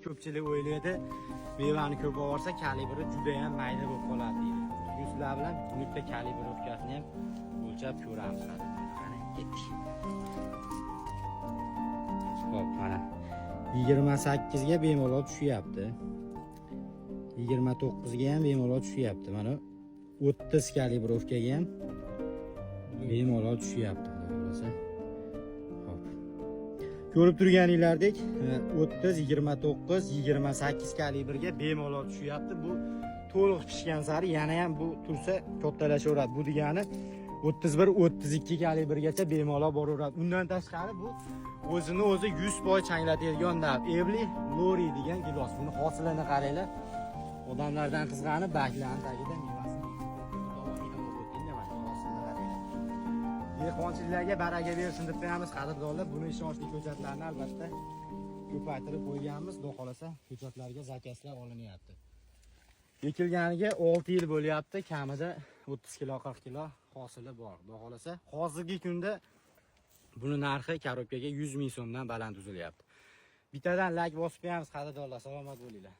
Ko'pchilik o'ylaydi, mevani ko'p olsa kalibri juda ham mayda bo'lib qoladi deydi. Bugun sizlar bilan bitta kalibrovkasini ham o'lchab ko'ramiz. Qani, ketdik. Xo'p, mana 28 ga bemalol tushyapti. 29 ga ham bemalol tushyapti. Mana 30 kalibrovkaga ham bemalol tushyapti, xudo xolasa. Ko'rib turganinglardek 30, 29, 28 kalibrga bemalol tushyapti. Bu to'liq pishgan sari yana ham bu tursa kattalashaveradi. Bu degani 31, 32 kalibrgacha bemalol boraveradi. Undan tashqari bu o'zini o'zi 100% changlatadigan Evli Lori degan gilos. Buni hosilini qaranglar. Odamlardan qizg'anib baklarning tagida mevasini dehqonchilarga baraka bersin deb qo'yamiz, qadrdonlar. Buni ishonchli ko'chatlarni albatta ko'paytirib qo'yganmiz. Xudo xolasa ko'chatlarga zakazlar olinyapti. Ekilganiga 6 yil bo'lyapti, kamida 30 kilo, 40 kilo hosili bor. Xudo xolasa hozirgi kunda buni narxi korobkaga 100 ming so'mdan baland uzilyapti. Bittadan like bosib qo'yamiz, qadrdonlar. Salomat bo'linglar.